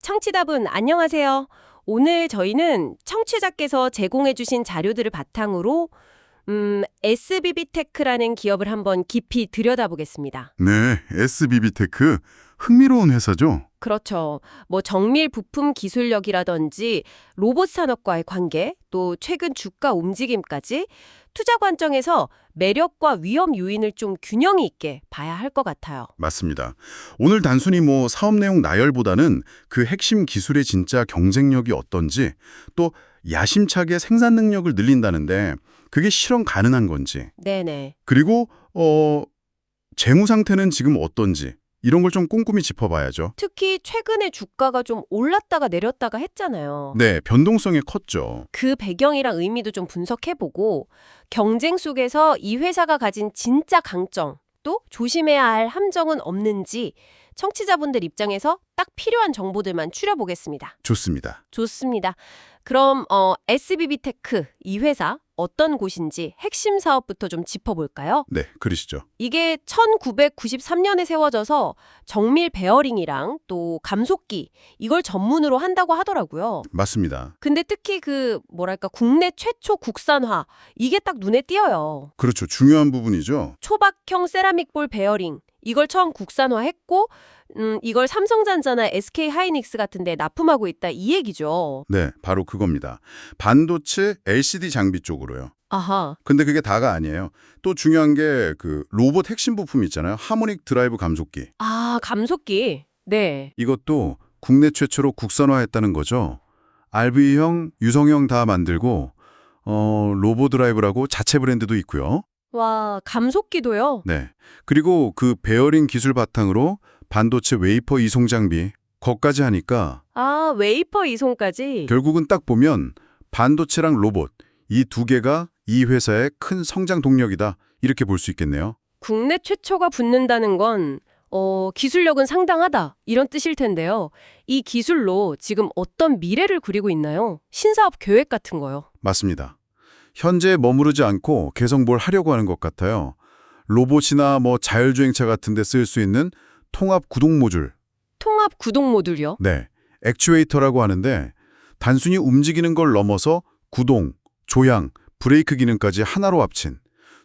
청취자분 안녕하세요. 오늘 저희는 청취자께서 제공해주신 자료들을 바탕으로 SBB테크라는 기업을 한번 깊이 들여다보겠습니다. 네, SBB테크. 흥미로운 회사죠? 그렇죠. 정밀 부품 기술력이라든지 로봇 산업과의 관계, 또 최근 주가 움직임까지 투자 관점에서 매력과 위험 요인을 좀 균형 있게 봐야 할 것 같아요. 맞습니다. 오늘 단순히 사업 내용 나열보다는 그 핵심 기술의 진짜 경쟁력이 어떤지, 또 야심차게 생산 능력을 늘린다는데 그게 실현 가능한 건지, 네네. 그리고 재무 상태는 지금 어떤지, 이런 걸 좀 꼼꼼히 짚어봐야죠. 특히 최근에 주가가 좀 올랐다가 내렸다가 했잖아요. 네, 변동성이 컸죠. 그 배경이랑 의미도 좀 분석해보고 경쟁 속에서 이 회사가 가진 진짜 강점, 또 조심해야 할 함정은 없는지 청취자분들 입장에서 딱 필요한 정보들만 추려보겠습니다. 좋습니다. 좋습니다. 그럼 SBB테크 이 회사 어떤 곳인지 핵심 사업부터 좀 짚어볼까요? 네, 그러시죠. 이게 1993년에 세워져서 정밀 베어링이랑 또 감속기 이걸 전문으로 한다고 하더라고요. 맞습니다. 근데 특히 국내 최초 국산화 이게 딱 눈에 띄어요. 그렇죠. 중요한 부분이죠. 초박형 세라믹볼 베어링 이걸 처음 국산화했고 이걸 삼성전자나 SK하이닉스 같은 데 납품하고 있다 이 얘기죠. 네, 바로 그겁니다. 반도체 LCD 장비 쪽으로요. 아하. 근데 그게 다가 아니에요. 또 중요한 게 그 로봇 핵심 부품 있잖아요. 하모닉 드라이브 감속기. 아, 감속기. 네. 이것도 국내 최초로 국산화했다는 거죠. RV형, 유성형 다 만들고 로보 드라이브라고 자체 브랜드도 있고요. 와, 감속기도요? 네. 그리고 그 베어링 기술 바탕으로 반도체 웨이퍼 이송 장비 거까지 하니까 아, 웨이퍼 이송까지? 결국은 딱 보면 반도체랑 로봇 이 두 개가 이 회사의 큰 성장 동력이다. 이렇게 볼 수 있겠네요. 국내 최초가 붙는다는 건 기술력은 상당하다 이런 뜻일 텐데요. 이 기술로 지금 어떤 미래를 그리고 있나요? 신사업 계획 같은 거요. 맞습니다. 현재 머무르지 않고 계속 뭘 하려고 하는 것 같아요. 로봇이나 자율주행차 같은 데 쓸 수 있는 통합 구동 모듈. 통합 구동 모듈이요? 네, 액추에이터라고 하는데 단순히 움직이는 걸 넘어서 구동, 조향, 브레이크 기능까지 하나로 합친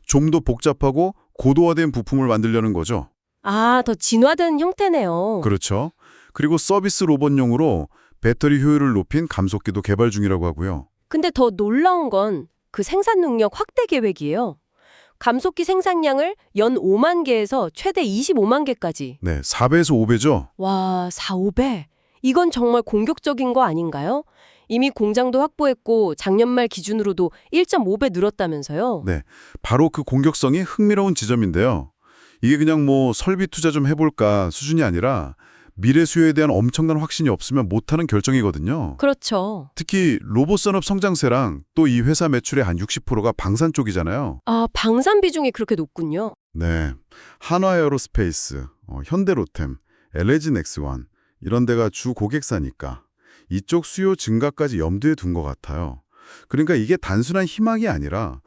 좀 더 복잡하고 고도화된 부품을 만들려는 거죠. 아, 더 진화된 형태네요. 그렇죠. 그리고 서비스 로봇용으로 배터리 효율을 높인 감속기도 개발 중이라고 하고요. 근데 더 놀라운 건 그 생산 능력 확대 계획이에요. 감속기 생산량을 연 5만 개에서 최대 25만 개까지. 네, 4배에서 5배죠. 와, 4, 5배? 이건 정말 공격적인 거 아닌가요? 이미 공장도 확보했고 작년 말 기준으로도 1.5배 늘었다면서요? 네, 바로 그 공격성이 흥미로운 지점인데요. 이게 그냥 설비 투자 좀 해볼까 수준이 아니라 미래 수요에 대한 엄청난 확신이 없으면 못하는 결정이거든요. 그렇죠. 특히 로봇 산업 성장세랑 또 이 회사 매출의 한 60%가 방산 쪽이잖아요. 아, 방산 비중이 그렇게 높군요. 네, 한화에어로스페이스, 현대로템, LG넥스원 이런 데가 주 고객사니까 이쪽 수요 증가까지 염두에 둔 것 같아요. 그러니까 이게 단순한 희망이 아니라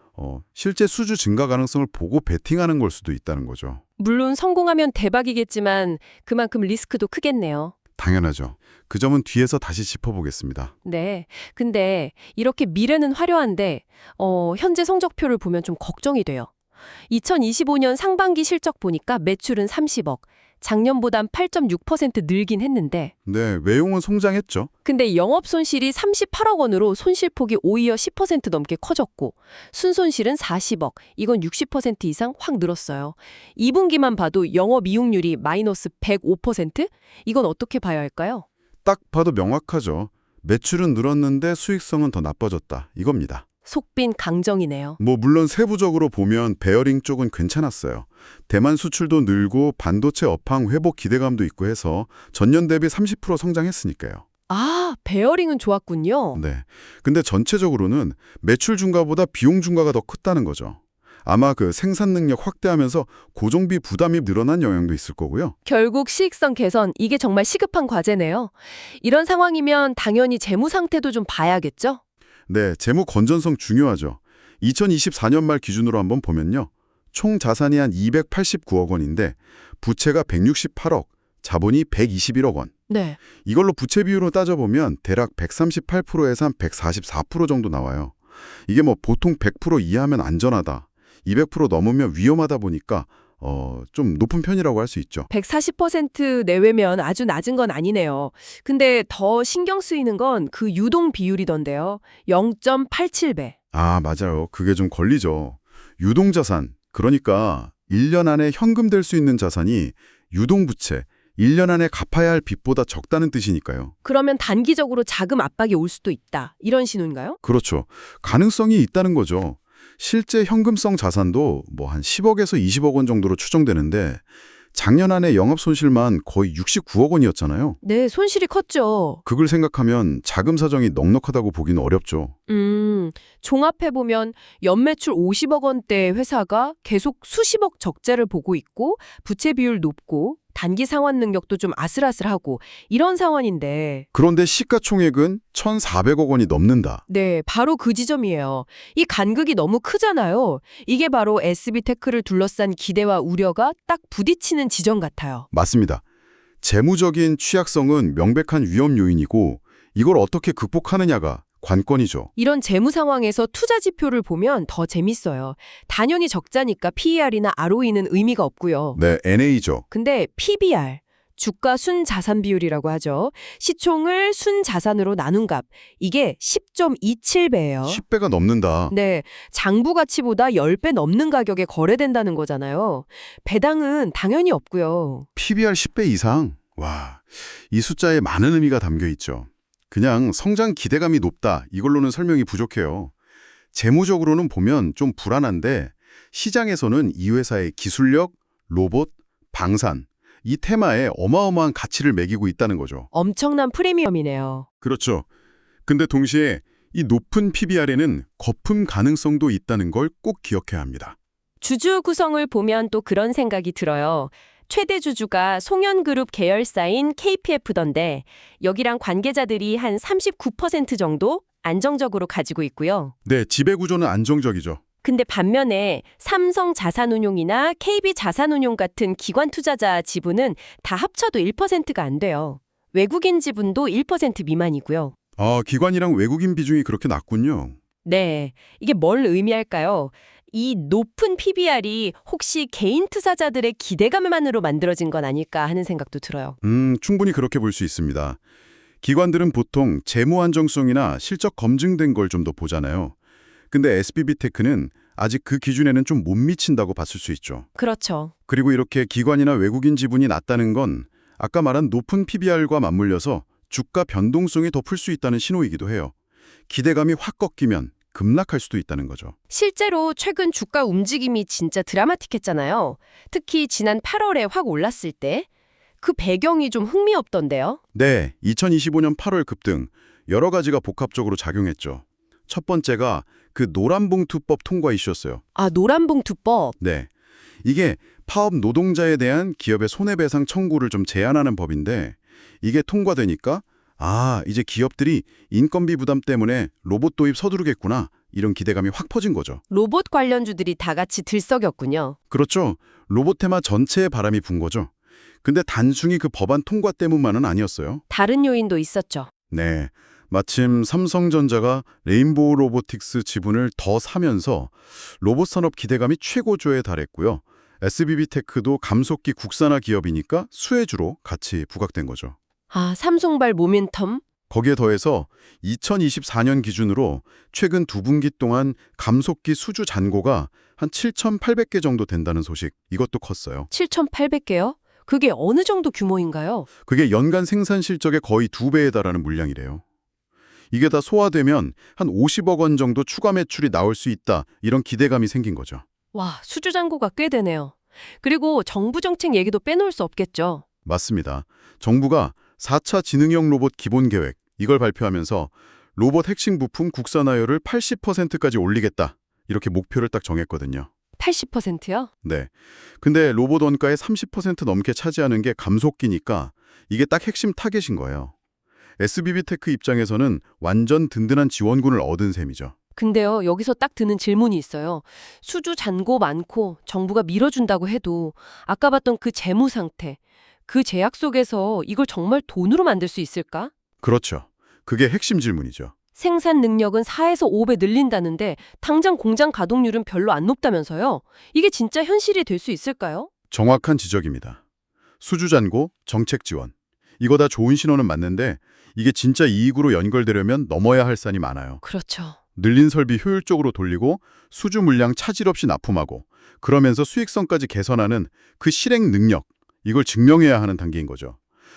실제 수주 증가 가능성을 보고 베팅하는 걸 수도 있다는 거죠. 물론 성공하면 대박이겠지만 그만큼 리스크도 크겠네요. 당연하죠. 그 점은 뒤에서 다시 짚어보겠습니다. 네. 근데 이렇게 미래는 화려한데 현재 성적표를 보면 좀 걱정이 돼요. 2025년 상반기 실적 보니까 매출은 30억, 작년보단 8.6% 늘긴 했는데 네, 외용은 성장했죠. 근데 영업 손실이 38억 원으로 손실폭이 오히려 10% 넘게 커졌고 순손실은 40억, 이건 60% 이상 확 늘었어요. 2분기만 봐도 영업이익률이 마이너스 105%? 이건 어떻게 봐야 할까요? 딱 봐도 명확하죠. 매출은 늘었는데 수익성은 더 나빠졌다. 이겁니다. 속빈 강정이네요. 물론 세부적으로 보면 베어링 쪽은 괜찮았어요. 대만 수출도 늘고 반도체 업황 회복 기대감도 있고 해서 전년 대비 30% 성장했으니까요. 아, 베어링은 좋았군요. 네. 근데 전체적으로는 매출 증가보다 비용 증가가 더 컸다는 거죠. 아마 그 생산 능력 확대하면서 고정비 부담이 늘어난 영향도 있을 거고요. 결국 시익성 개선, 이게 정말 시급한 과제네요. 이런 상황이면 당연히 재무 상태도 좀 봐야겠죠? 네, 재무 건전성 중요하죠. 2024년 말 기준으로 한번 보면요. 총 자산이 한 289억 원인데 부채가 168억, 자본이 121억 원. 네. 이걸로 부채 비율로 따져보면 대략 138%에서 한 144% 정도 나와요. 이게 뭐 보통 100% 이하면 안전하다, 200% 넘으면 위험하다 보니까 좀 높은 편이라고 할 수 있죠. 140% 내외면 아주 낮은 건 아니네요. 근데 더 신경 쓰이는 건 그 유동 비율이던데요. 0.87배. 아, 맞아요. 그게 좀 걸리죠. 유동자산, 그러니까 1년 안에 현금될 수 있는 자산이 유동부채, 1년 안에 갚아야 할 빚보다 적다는 뜻이니까요. 그러면 단기적으로 자금 압박이 올 수도 있다. 이런 신호인가요? 그렇죠. 가능성이 있다는 거죠. 실제 현금성 자산도 뭐 한 10억에서 20억 원 정도로 추정되는데 작년 안에 영업 손실만 거의 69억 원이었잖아요. 네, 손실이 컸죠. 그걸 생각하면 자금 사정이 넉넉하다고 보기는 어렵죠. 종합해보면 연매출 50억 원대의 회사가 계속 수십억 적자를 보고 있고 부채 비율 높고 단기 상환 능력도 좀 아슬아슬하고 이런 상황인데 그런데 시가총액은 1,400억 원이 넘는다. 네, 바로 그 지점이에요. 이 간극이 너무 크잖아요. 이게 바로 SB테크를 둘러싼 기대와 우려가 딱 부딪히는 지점 같아요. 맞습니다. 재무적인 취약성은 명백한 위험 요인이고 이걸 어떻게 극복하느냐가 관건이죠. 이런 재무 상황에서 투자 지표를 보면 더 재밌어요. 당연히 적자니까 PER이나 ROE는 의미가 없고요. 네, NA죠. 근데 PBR, 주가 순자산 비율이라고 하죠. 시총을 순자산으로 나눈 값, 이게 10.27배예요. 10배가 넘는다. 네, 장부 가치보다 10배 넘는 가격에 거래된다는 거잖아요. 배당은 당연히 없고요. PBR 10배 이상? 와, 이 숫자에 많은 의미가 담겨 있죠. 그냥 성장 기대감이 높다, 이걸로는 설명이 부족해요. 재무적으로는 보면 좀 불안한데 시장에서는 이 회사의 기술력, 로봇, 방산, 이 테마에 어마어마한 가치를 매기고 있다는 거죠. 엄청난 프리미엄이네요. 그렇죠. 근데 동시에 이 높은 PBR에는 거품 가능성도 있다는 걸 꼭 기억해야 합니다. 주주 구성을 보면 또 그런 생각이 들어요. 최대 주주가 송현그룹 계열사인 KPF던데 여기랑 관계자들이 한 39% 정도 안정적으로 가지고 있고요. 네, 지배구조는 안정적이죠. 근데 반면에 삼성 자산운용이나 KB 자산운용 같은 기관 투자자 지분은 다 합쳐도 1%가 안 돼요. 외국인 지분도 1% 미만이고요. 기관이랑 외국인 비중이 그렇게 낮군요. 네, 이게 뭘 의미할까요? 이 높은 PBR이 혹시 개인 투자자들의 기대감만으로 만들어진 건 아닐까 하는 생각도 들어요. 충분히 그렇게 볼 수 있습니다. 기관들은 보통 재무 안정성이나 실적 검증된 걸 좀 더 보잖아요. 근데 SBB테크는 아직 그 기준에는 좀 못 미친다고 봤을 수 있죠. 그렇죠. 그리고 이렇게 기관이나 외국인 지분이 낮다는 건 아까 말한 높은 PBR과 맞물려서 주가 변동성이 더 풀 수 있다는 신호이기도 해요. 기대감이 확 꺾이면 급락할 수도 있다는 거죠. 실제로 최근 주가 움직임이 진짜 드라마틱했잖아요. 특히 지난 8월에 확 올랐을 때 그 배경이 좀 흥미없던데요. 네, 2025년 8월 급등, 여러 가지가 복합적으로 작용했죠. 첫 번째가 그 노란봉투법 통과 이슈였어요. 아, 노란봉투법. 네, 이게 파업 노동자에 대한 기업의 손해배상 청구를 좀 제한하는 법인데 이게 통과되니까 이제 기업들이 인건비 부담 때문에 로봇 도입 서두르겠구나, 이런 기대감이 확 퍼진 거죠. 로봇 관련주들이 다 같이 들썩였군요. 그렇죠. 로봇 테마 전체에 바람이 분 거죠. 근데 단순히 그 법안 통과 때문만은 아니었어요. 다른 요인도 있었죠. 네, 마침 삼성전자가 레인보우 로보틱스 지분을 더 사면서 로봇 산업 기대감이 최고조에 달했고요. SBB테크도 감속기 국산화 기업이니까 수혜주로 같이 부각된 거죠. 아, 삼성발 모멘텀? 거기에 더해서 2024년 기준으로 최근 2분기 동안 감속기 수주 잔고가 한 7,800개 정도 된다는 소식, 이것도 컸어요. 7,800개요? 그게 어느 정도 규모인가요? 그게 연간 생산 실적의 거의 2배에 달하는 물량이래요. 이게 다 소화되면 한 50억 원 정도 추가 매출이 나올 수 있다, 이런 기대감이 생긴 거죠. 와, 수주 잔고가 꽤 되네요. 그리고 정부 정책 얘기도 빼놓을 수 없겠죠. 맞습니다. 정부가 4차 지능형 로봇 기본 계획, 이걸 발표하면서 로봇 핵심 부품 국산화율을 80%까지 올리겠다, 이렇게 목표를 딱 정했거든요. 80%요? 네. 근데 로봇 원가의 30% 넘게 차지하는 게 감속기니까 이게 딱 핵심 타겟인 거예요. SBB테크 입장에서는 완전 든든한 지원군을 얻은 셈이죠. 근데요, 여기서 딱 드는 질문이 있어요. 수주 잔고 많고 정부가 밀어준다고 해도 아까 봤던 그 재무 상태, 그 제약 속에서 이걸 정말 돈으로 만들 수 있을까? 그렇죠. 그게 핵심 질문이죠. 생산 능력은 4에서 5배 늘린다는데 당장 공장 가동률은 별로 안 높다면서요? 이게 진짜 현실이 될 수 있을까요? 정확한 지적입니다. 수주 잔고, 정책 지원. 이거 다 좋은 신호는 맞는데 이게 진짜 이익으로 연결되려면 넘어야 할 산이 많아요. 그렇죠. 늘린 설비 효율적으로 돌리고 수주 물량 차질 없이 납품하고 그러면서 수익성까지 개선하는 그 실행 능력, 이걸 증명해야 하는 단계인 거죠.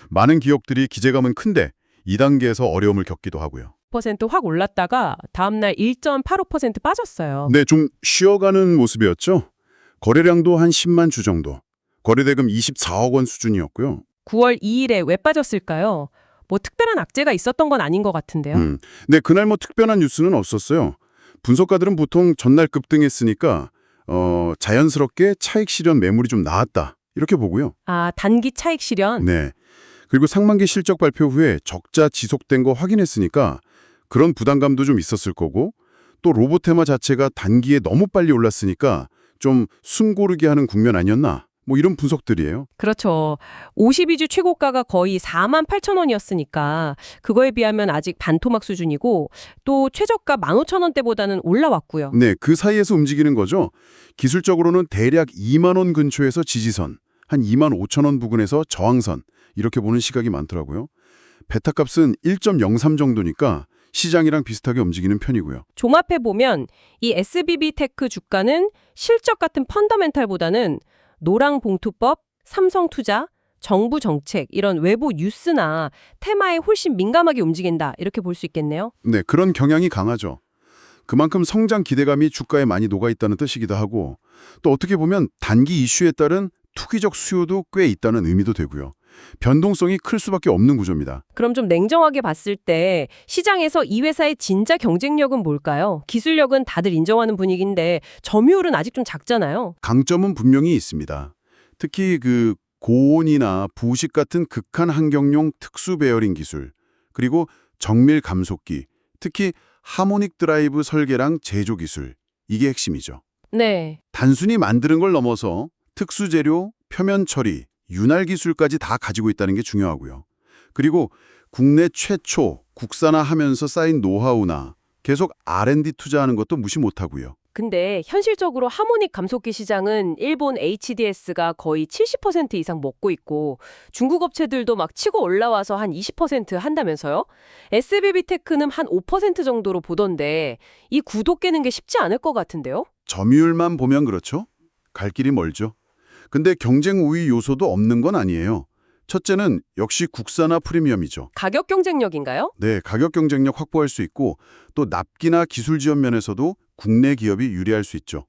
많은 기업들이 기대감은 큰데 2단계에서 어려움을 겪기도 하고요. 확 올랐다가 다음날 1.85% 빠졌어요. 네, 좀 쉬어가는 모습이었죠. 거래량도 한 10만 주 정도. 거래대금 24억 원 수준이었고요. 9월 2일에 왜 빠졌을까요? 뭐 특별한 악재가 있었던 건 아닌 것 같은데요. 네, 그날 뭐 특별한 뉴스는 없었어요. 분석가들은 보통 전날 급등했으니까 자연스럽게 차익 실현 매물이 좀 나왔다. 이렇게 보고요. 아, 단기 차익 실현? 네. 그리고 상반기 실적 발표 후에 적자 지속된 거 확인했으니까 그런 부담감도 좀 있었을 거고 또 로보테마 자체가 단기에 너무 빨리 올랐으니까 좀 숨 고르게 하는 국면 아니었나? 뭐 이런 분석들이에요. 그렇죠. 52주 최고가가 거의 48,000원이었으니까 그거에 비하면 아직 반토막 수준이고 또 최저가 15,000원대보다는 올라왔고요. 네, 그 사이에서 움직이는 거죠. 기술적으로는 대략 2만 원 근처에서 지지선, 한 2만 5천 원 부근에서 저항선 이렇게 보는 시각이 많더라고요. 베타값은 1.03 정도니까 시장이랑 비슷하게 움직이는 편이고요. 종합해보면 이 SBB테크 주가는 실적 같은 펀더멘탈보다는 노랑봉투법, 삼성투자, 정부 정책 이런 외부 뉴스나 테마에 훨씬 민감하게 움직인다 이렇게 볼 수 있겠네요. 네, 그런 경향이 강하죠. 그만큼 성장 기대감이 주가에 많이 녹아있다는 뜻이기도 하고 또 어떻게 보면 단기 이슈에 따른 투기적 수요도 꽤 있다는 의미도 되고요. 변동성이 클 수밖에 없는 구조입니다. 그럼 좀 냉정하게 봤을 때 시장에서 이 회사의 진짜 경쟁력은 뭘까요? 기술력은 다들 인정하는 분위기인데 점유율은 아직 좀 작잖아요. 강점은 분명히 있습니다. 특히 그 고온이나 부식 같은 극한 환경용 특수 베어링 기술, 그리고 정밀 감속기, 특히 하모닉 드라이브 설계랑 제조 기술, 이게 핵심이죠. 네. 단순히 만드는 걸 넘어서 특수 재료, 표면 처리, 윤활 기술까지 다 가지고 있다는 게 중요하고요. 그리고 국내 최초 국산화하면서 쌓인 노하우나 계속 R&D 투자하는 것도 무시 못하고요. 근데 현실적으로 하모닉 감속기 시장은 일본 HDS가 거의 70% 이상 먹고 있고 중국 업체들도 막 치고 올라와서 한 20% 한다면서요? SBB테크는 한 5% 정도로 보던데 이 구도 깨는 게 쉽지 않을 것 같은데요? 점유율만 보면 그렇죠? 갈 길이 멀죠. 근데 경쟁 우위 요소도 없는 건 아니에요. 첫째는 역시 국산화 프리미엄이죠. 가격 경쟁력인가요? 네, 가격 경쟁력 확보할 수 있고 또 납기나 기술 지원 면에서도 국내 기업이 유리할 수 있죠.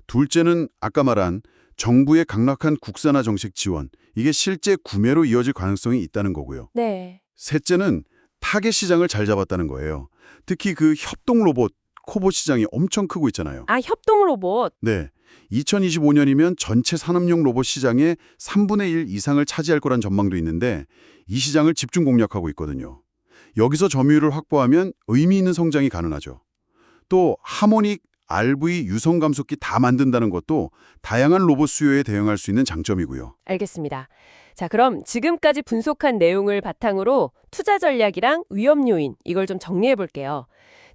둘째는 아까 말한 정부의 강력한 국산화 정책 지원, 이게 실제 구매로 이어질 가능성이 있다는 거고요. 네. 셋째는 타겟 시장을 잘 잡았다는 거예요. 특히 그 협동 로봇, 코봇 시장이 엄청 크고 있잖아요. 아, 협동 로봇. 네, 2025년이면 전체 산업용 로봇 시장의 3분의 1 이상을 차지할 거란 전망도 있는데 이 시장을 집중 공략하고 있거든요. 여기서 점유율을 확보하면 의미 있는 성장이 가능하죠. 또 하모닉, RV, 유성 감속기 다 만든다는 것도 다양한 로봇 수요에 대응할 수 있는 장점이고요. 알겠습니다. 자, 그럼 지금까지 분석한 내용을 바탕으로 투자 전략이랑 위험 요인 이걸 좀 정리해 볼게요.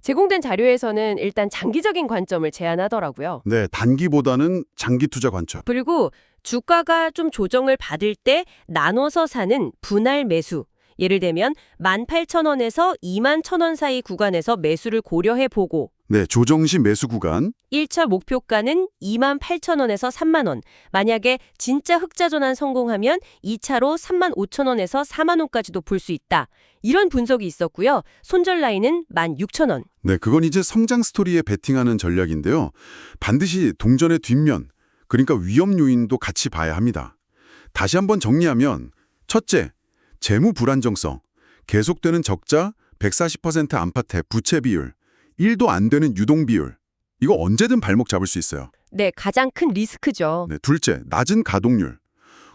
제공된 자료에서는 일단 장기적인 관점을 제안하더라고요. 네, 단기보다는 장기 투자 관점. 그리고 주가가 좀 조정을 받을 때 나눠서 사는 분할 매수. 예를 들면 18,000원에서 21,000원 사이 구간에서 매수를 고려해 보고 네, 조정시 매수 구간. 1차 목표가는 28,000원에서 3만 원. 만약에 진짜 흑자 전환 성공하면 2차로 35,000원에서 4만 원까지도 볼 수 있다. 이런 분석이 있었고요. 손절 라인은 16,000원. 네, 그건 이제 성장 스토리에 베팅하는 전략인데요. 반드시 동전의 뒷면, 그러니까 위험 요인도 같이 봐야 합니다. 다시 한번 정리하면 첫째, 재무 불안정성, 계속되는 적자, 140% 안팎의 부채 비율, 1도 안 되는 유동 비율. 이거 언제든 발목 잡을 수 있어요. 네, 가장 큰 리스크죠. 네, 둘째, 낮은 가동률.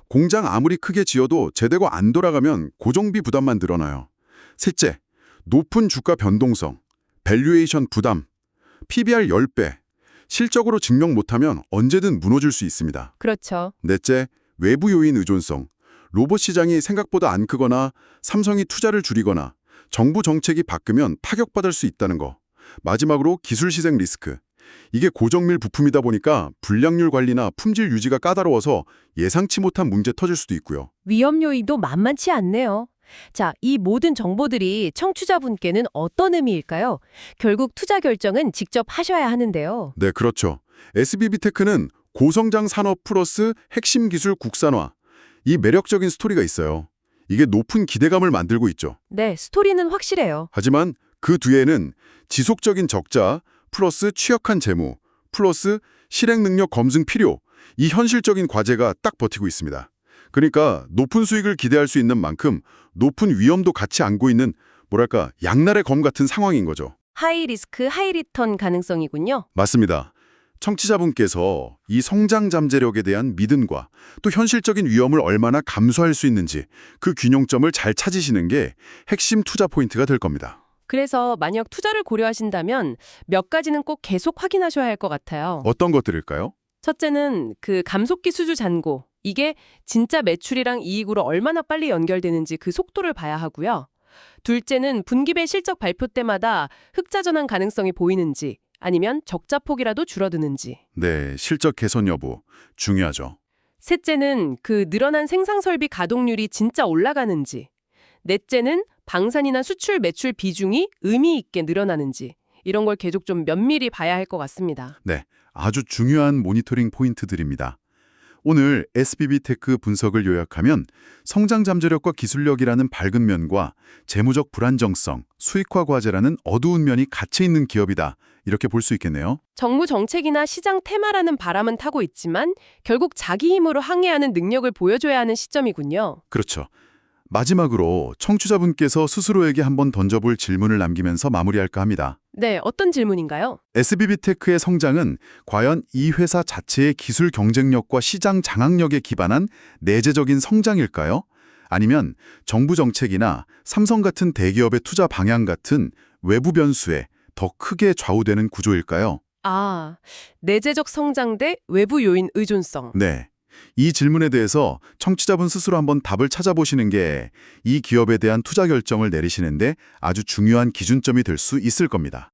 공장 아무리 크게 지어도 제대로 안 돌아가면 고정비 부담만 늘어나요. 셋째, 높은 주가 변동성, 밸류에이션 부담, PBR 10배. 실적으로 증명 못하면 언제든 무너질 수 있습니다. 그렇죠. 넷째, 외부 요인 의존성. 로봇 시장이 생각보다 안 크거나 삼성이 투자를 줄이거나 정부 정책이 바뀌면 타격받을 수 있다는 거. 마지막으로 기술 시생 리스크. 이게 고정밀 부품이다 보니까 불량률 관리나 품질 유지가 까다로워서 예상치 못한 문제 터질 수도 있고요. 위험 요인도 만만치 않네요. 자, 이 모든 정보들이 청취자분께는 어떤 의미일까요? 결국 투자 결정은 직접 하셔야 하는데요. 네, 그렇죠. SBB테크는 고성장 산업 플러스 핵심 기술 국산화. 이 매력적인 스토리가 있어요. 이게 높은 기대감을 만들고 있죠. 네, 스토리는 확실해요. 하지만 그 뒤에는 지속적인 적자 플러스 취약한 재무 플러스 실행 능력 검증 필요, 이 현실적인 과제가 딱 버티고 있습니다. 그러니까 높은 수익을 기대할 수 있는 만큼 높은 위험도 같이 안고 있는 뭐랄까 양날의 검 같은 상황인 거죠. 하이 리스크, 하이 리턴 가능성이군요. 맞습니다. 청취자분께서 이 성장 잠재력에 대한 믿음과 또 현실적인 위험을 얼마나 감수할 수 있는지 그 균형점을 잘 찾으시는 게 핵심 투자 포인트가 될 겁니다. 그래서 만약 투자를 고려하신다면 몇 가지는 꼭 계속 확인하셔야 할 것 같아요. 어떤 것들일까요? 첫째는 그 감속기 수주 잔고. 이게 진짜 매출이랑 이익으로 얼마나 빨리 연결되는지 그 속도를 봐야 하고요. 둘째는 분기별 실적 발표 때마다 흑자 전환 가능성이 보이는지 아니면 적자 폭이라도 줄어드는지. 네, 실적 개선 여부 중요하죠. 셋째는 그 늘어난 생산 설비 가동률이 진짜 올라가는지. 넷째는 방산이나 수출 매출 비중이 의미 있게 늘어나는지. 이런 걸 계속 좀 면밀히 봐야 할 것 같습니다. 네, 아주 중요한 모니터링 포인트들입니다. 오늘 SBB테크 분석을 요약하면 성장 잠재력과 기술력이라는 밝은 면과 재무적 불안정성, 수익화 과제라는 어두운 면이 갇혀 있는 기업이다. 이렇게 볼 수 있겠네요. 정부 정책이나 시장 테마라는 바람은 타고 있지만 결국 자기 힘으로 항해하는 능력을 보여줘야 하는 시점이군요. 그렇죠. 마지막으로 청취자분께서 스스로에게 한번 던져볼 질문을 남기면서 마무리할까 합니다. 네, 어떤 질문인가요? SBB테크의 성장은 과연 이 회사 자체의 기술 경쟁력과 시장 장악력에 기반한 내재적인 성장일까요? 아니면 정부 정책이나 삼성 같은 대기업의 투자 방향 같은 외부 변수에 더 크게 좌우되는 구조일까요? 아, 내재적 성장 대 외부 요인 의존성. 네. 이 질문에 대해서 청취자분 스스로 한번 답을 찾아보시는 게 이 기업에 대한 투자 결정을 내리시는데 아주 중요한 기준점이 될 수 있을 겁니다.